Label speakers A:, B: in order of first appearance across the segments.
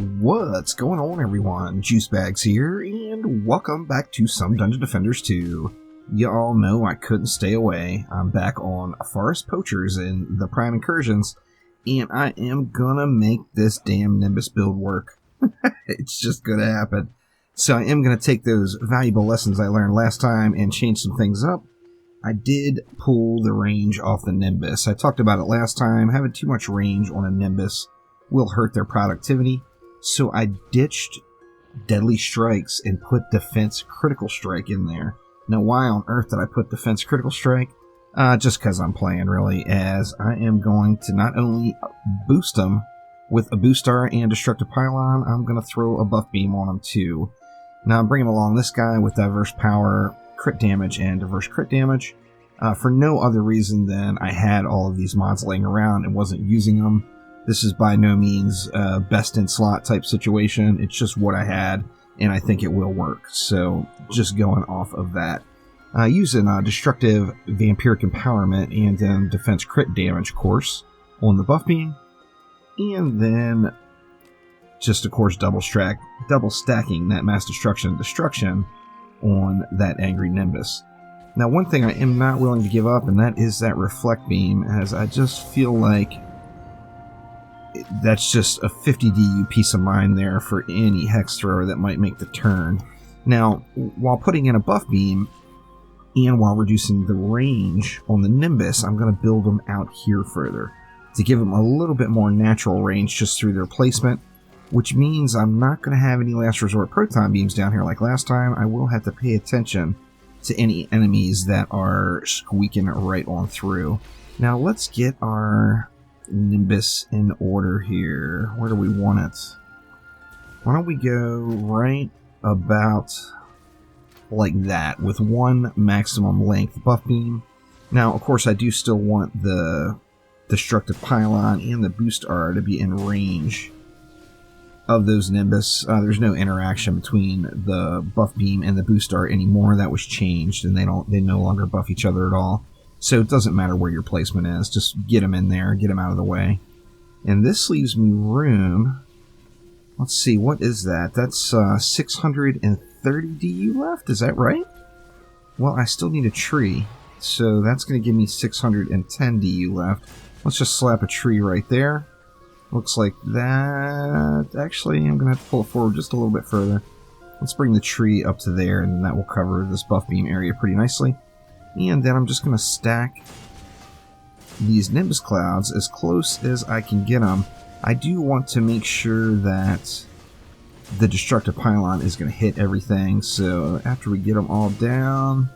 A: What's going on, everyone? Juicebags here, and welcome back to some Dungeon Defenders 2. You all know I couldn't stay away. I'm back on Forest Poachers in the Prime Incursions, and I am gonna make this damn Nimbus build work. It's just gonna happen. So I am gonna take those valuable lessons I learned last time and change some things up. I did pull the range off the Nimbus. I talked about it last time. Having too much range on a Nimbus will hurt their productivity. So I ditched Deadly Strikes and put Defense Critical Strike in there. Now, why on earth did I put Defense Critical Strike? Just because I'm playing, really, as I am going to not only boost them with a Boost Star and Destructive Pylon, I'm going to throw a Buff Beam on them, too. Now, I'm bringing along this guy with Diverse Power, Crit Damage, and Diverse Crit Damage, for no other reason than I had all of these mods laying around and wasn't using them. This is by no means a best-in-slot type situation. It's just what I had, and I think it will work. So, just going off of that. Using Destructive Vampiric Empowerment and then Defense Crit Damage course on the Buff Beam. And then, just of course, double stacking that Mass Destruction on that Angry Nimbus. Now, one thing I am not willing to give up, and that is that Reflect Beam, as I just feel like that's just a 50 DU peace of mind there for any Hex Thrower that might make the turn. Now, while putting in a Buff Beam, and while reducing the range on the Nimbus, I'm going to build them out here further, to give them a little bit more natural range just through their placement, which means I'm not going to have any Last Resort Proton Beams down here like last time. I will have to pay attention to any enemies that are squeaking right on through. Now, let's get our Nimbus in order here. Where do we want it? Why don't we go right about like that with one maximum length Buff Beam. Now, of course, I do still want the Destructive Pylon and the Boost R to be in range of those Nimbus. There's no interaction between the Buff Beam and the Boost R anymore. That was changed, and they no longer buff each other at all. So it doesn't matter where your placement is. Just get them in there, get them out of the way. And this leaves me room. Let's see, what is that? That's 630 DU left, is that right? Well, I still need a tree. So that's going to give me 610 DU left. Let's just slap a tree right there. Looks like that. Actually, I'm going to have to pull it forward just a little bit further. Let's bring the tree up to there, and that will cover this Buff Beam area pretty nicely. And then I'm just going to stack these Nimbus Clouds as close as I can get them. I do want to make sure that the Destructive Pylon is going to hit everything. So after we get them all down,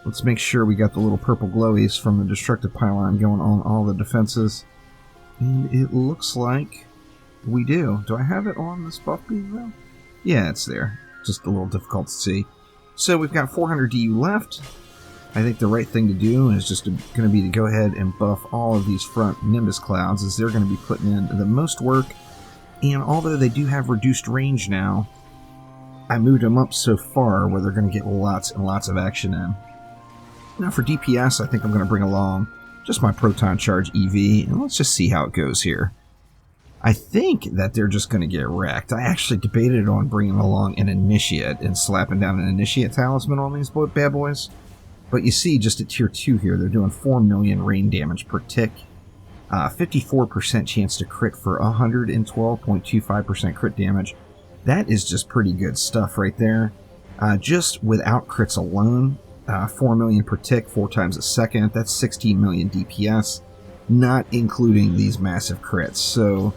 A: let's make sure we got the little purple glowies from the Destructive Pylon going on all the defenses. And it looks like we do. Do I have it on this Buff Beam though? Yeah, it's there. Just a little difficult to see. So we've got 400 DU left. I think the right thing to do is just going to be to go ahead and buff all of these front Nimbus Clouds, as they're going to be putting in the most work. And although they do have reduced range now, I moved them up so far where they're going to get lots and lots of action in. Now for DPS, I think I'm going to bring along just my Proton Charge EV, and let's just see how it goes here. I think that they're just going to get wrecked. I actually debated on bringing along an Initiate and slapping down an Initiate Talisman on these bad boys. But you see, just at Tier 2 here, they're doing 4 million rain damage per tick. 54% chance to crit for 112.25% crit damage. That is just pretty good stuff right there. Just without crits alone, 4 million per tick, 4 times a second. That's 16 million DPS, not including these massive crits. So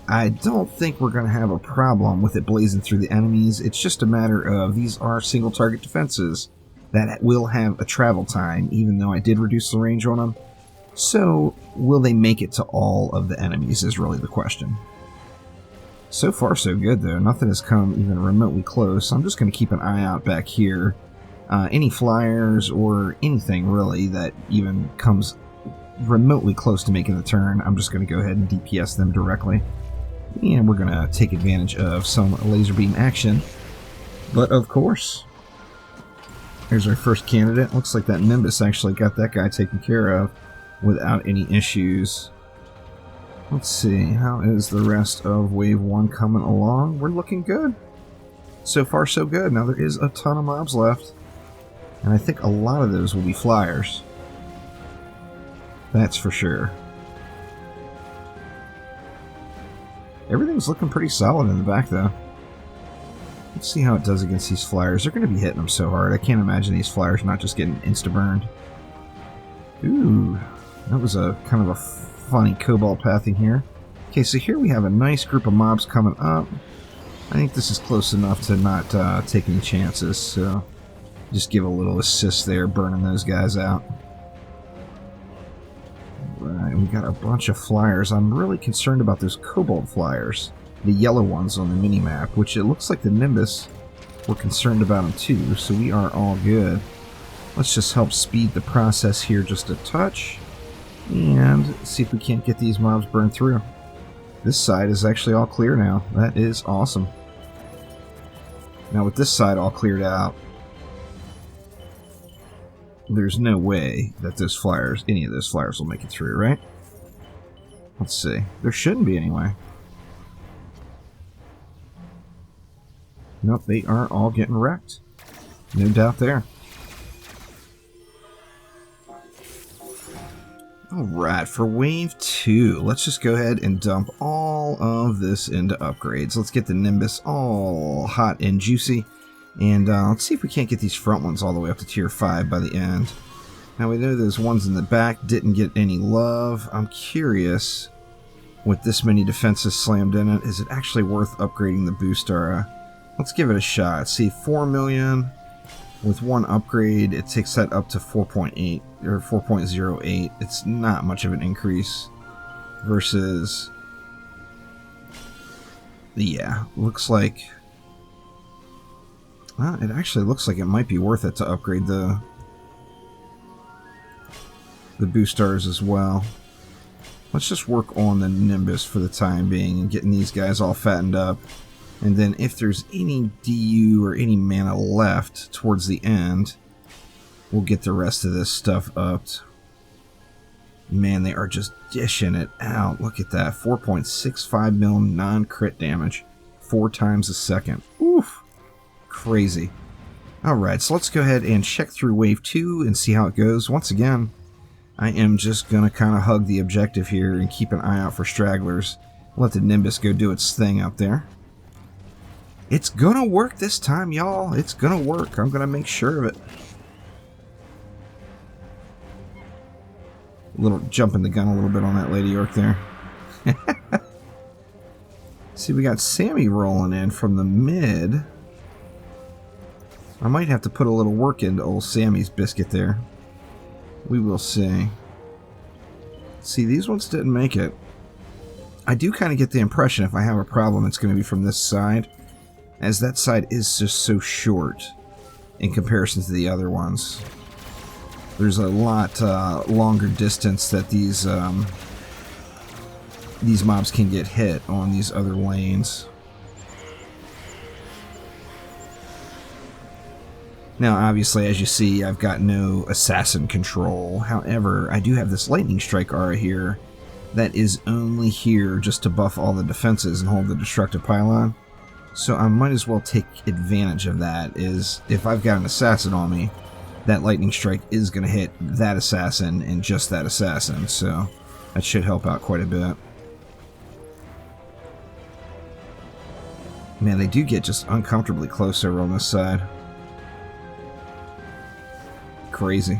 A: I don't think we're going to have a problem with it blazing through the enemies. It's just a matter of these are single target defenses that will have a travel time, even though I did reduce the range on them. So, will they make it to all of the enemies is really the question. So far, so good, though. Nothing has come even remotely close. I'm just going to keep an eye out back here. Any flyers or anything, really, that even comes remotely close to making the turn, I'm just going to go ahead and DPS them directly. And we're going to take advantage of some laser beam action. But, of course, here's our first candidate. Looks like that Nimbus actually got that guy taken care of without any issues. Let's see, how is the rest of Wave 1 coming along? We're looking good. So far, so good. Now, there is a ton of mobs left. And I think a lot of those will be flyers. That's for sure. Everything's looking pretty solid in the back, though. Let's see how it does against these flyers. They're going to be hitting them so hard. I can't imagine these flyers not just getting insta-burned. Ooh, that was a kind of a funny cobalt pathing here. Okay, so here we have a nice group of mobs coming up. I think this is close enough to not take any chances, so just give a little assist there, burning those guys out. Right, we got a bunch of flyers. I'm really concerned about those cobalt flyers, the yellow ones on the mini-map, which it looks like the Nimbus were concerned about them too, so we are all good. Let's just help speed the process here just a touch, and see if we can't get these mobs burned through. This side is actually all clear now. That is awesome. Now with this side all cleared out, there's no way that those flyers, any of those flyers will make it through, right? Let's see. There shouldn't be anyway. Nope, they are all getting wrecked. No doubt there. Alright, for Wave 2, let's just go ahead and dump all of this into upgrades. Let's get the Nimbus all hot and juicy. And let's see if we can't get these front ones all the way up to Tier 5 by the end. Now we know those ones in the back didn't get any love. I'm curious, with this many defenses slammed in it, is it actually worth upgrading the booster? Let's give it a shot. See, 4 million with one upgrade, it takes that up to 4.8 or 4.08. It's not much of an increase versus, yeah, looks like, well, it actually looks like it might be worth it to upgrade the boosters as well. Let's just work on the Nimbus for the time being and getting these guys all fattened up. And then if there's any DU or any mana left towards the end, we'll get the rest of this stuff upped. Man, they are just dishing it out. Look at that. 4.65 mil non-crit damage. 4 times a second. Oof. Crazy. Alright, so let's go ahead and check through Wave 2 and see how it goes. Once again, I am just going to kind of hug the objective here and keep an eye out for stragglers. Let the Nimbus go do its thing up there. It's gonna work this time, y'all. It's gonna work. I'm gonna make sure of it. Little jumping the gun a little bit on that Lady Orc there. See, we got Sammy rolling in from the mid. I might have to put a little work into old Sammy's biscuit there. We will see. See, these ones didn't make it. I do kind of get the impression if I have a problem, it's going to be from this side, as that side is just so short in comparison to the other ones. There's a lot longer distance that these mobs can get hit on these other lanes. Now, obviously, as you see, I've got no assassin control. However, I do have this lightning strike aura here that is only here just to buff all the defenses and hold the destructive pylon. So I might as well take advantage of that. Is if I've got an assassin on me, that lightning strike is going to hit that assassin and just that assassin. So that should help out quite a bit. Man, they do get just uncomfortably close over on this side. Crazy.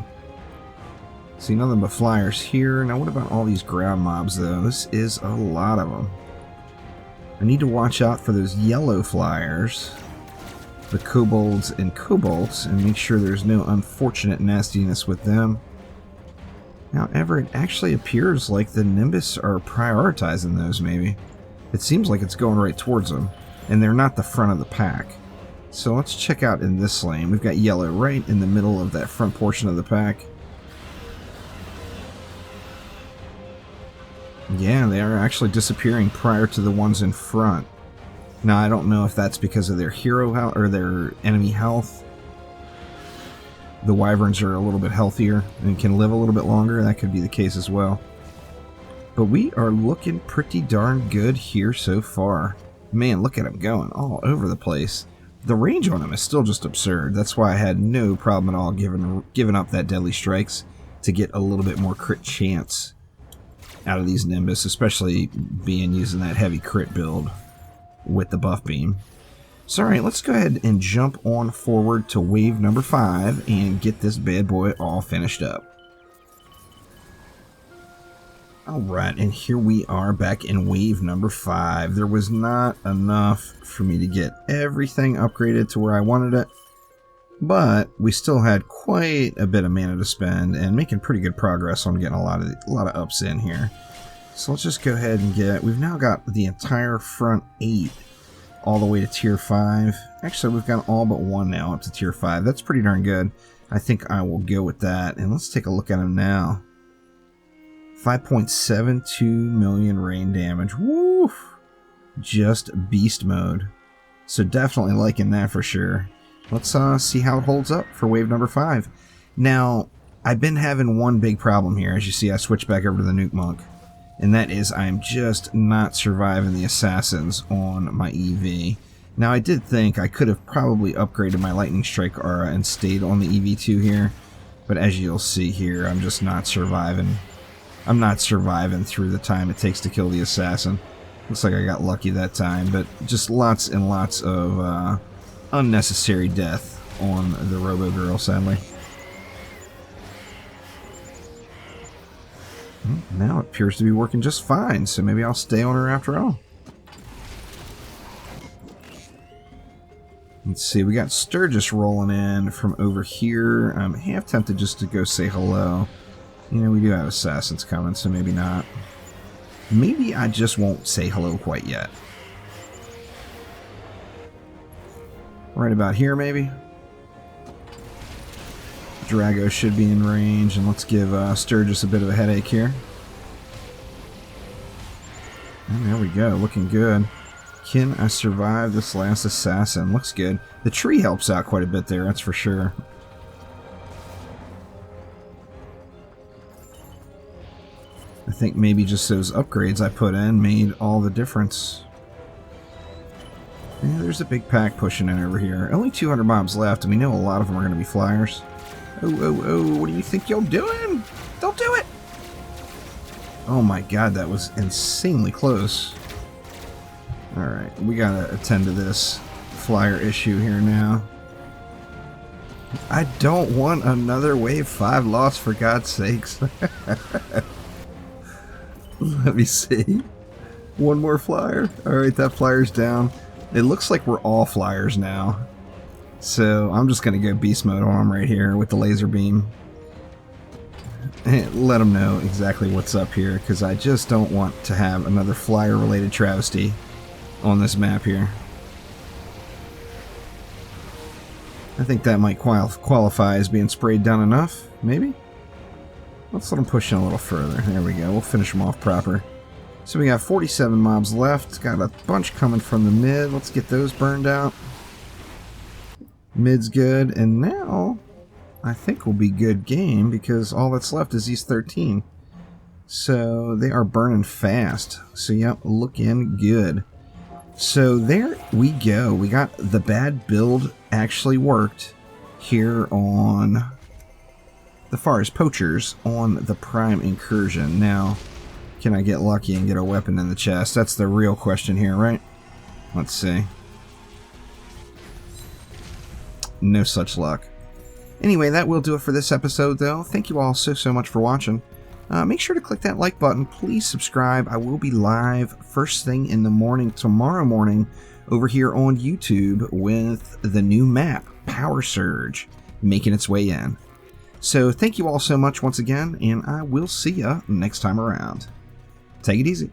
A: See, nothing but flyers here. Now, what about all these ground mobs, though? This is a lot of them. I need to watch out for those yellow flyers, the kobolds and cobalts, and make sure there's no unfortunate nastiness with them. However, it actually appears like the Nimbus are prioritizing those, maybe. It seems like it's going right towards them, and they're not the front of the pack. So let's check out in this lane. We've got yellow right in the middle of that front portion of the pack. Yeah, they are actually disappearing prior to the ones in front. Now, I don't know if that's because of their hero health or their enemy health. The wyverns are a little bit healthier and can live a little bit longer. That could be the case as well. But we are looking pretty darn good here so far. Man, look at him going all over the place. The range on him is still just absurd. That's why I had no problem at all giving up that deadly strikes to get a little bit more crit chance out of these Nimbus, especially being using that heavy crit build with the buff beam. So alright, let's go ahead and jump on forward to wave number 5 and get this bad boy all finished up. Alright, and here we are back in wave number 5. There was not enough for me to get everything upgraded to where I wanted it, but we still had quite a bit of mana to spend and making pretty good progress on getting a lot of ups in here. So let's just go ahead and we've now got the entire front 8 all the way to tier 5. Actually, we've got all but one now up to tier 5. That's pretty darn good. I think I will go with that, and let's take a look at him now. 5.72 million rain damage. Woof! Just beast mode. So definitely liking that for sure. Let's see how it holds up for wave number 5. Now, I've been having one big problem here. As you see, I switched back over to the Nuke Monk. And that is I'm just not surviving the assassins on my EV. Now, I did think I could have probably upgraded my Lightning Strike aura and stayed on the EV2 here. But as you'll see here, I'm just not surviving. I'm not surviving through the time it takes to kill the assassin. Looks like I got lucky that time, but just lots and lots of unnecessary death on the Robo Girl, sadly. Now it appears to be working just fine, so maybe I'll stay on her after all. Let's see, we got Sturgis rolling in from over here. I'm half tempted just to go say hello. You know, we do have assassins coming, so maybe not. Maybe I just won't say hello quite yet. Right about here, maybe? Drago should be in range, and let's give Sturgis a bit of a headache here. And there we go, looking good. Can I survive this last assassin? Looks good. The tree helps out quite a bit there, that's for sure. I think maybe just those upgrades I put in made all the difference. Yeah, there's a big pack pushing in over here. Only 200 mobs left, and we know a lot of them are going to be flyers. Oh, what do you think you're doing? Don't do it! Oh my god, that was insanely close. Alright, we gotta attend to this flyer issue here now. I don't want another wave 5 loss, for God's sakes. Let me see. One more flyer. Alright, that flyer's down. It looks like we're all flyers now. So I'm just going to go beast mode on them right here with the laser beam. And let them know exactly what's up here, because I just don't want to have another flyer related travesty on this map here. I think that might qualify as being sprayed down enough, maybe? Let's let them push in a little further. There we go. We'll finish them off proper. So we got 47 mobs left. Got a bunch coming from the mid. Let's get those burned out. Mid's good. And now I think will be good game, because all that's left is these 13. So they are burning fast. So yep, looking good. So there we go. We got the bad build actually worked here on the Forest Poachers on the Prime Incursion. Now, can I get lucky and get a weapon in the chest? That's the real question here, right? Let's see. No such luck. Anyway, that will do it for this episode, though. Thank you all so much for watching. Make sure to click that like button. Please subscribe. I will be live first thing in the morning tomorrow morning over here on YouTube with the new map, Power Surge, making its way in. So thank you all so much once again, and I will see ya next time around. Take it easy.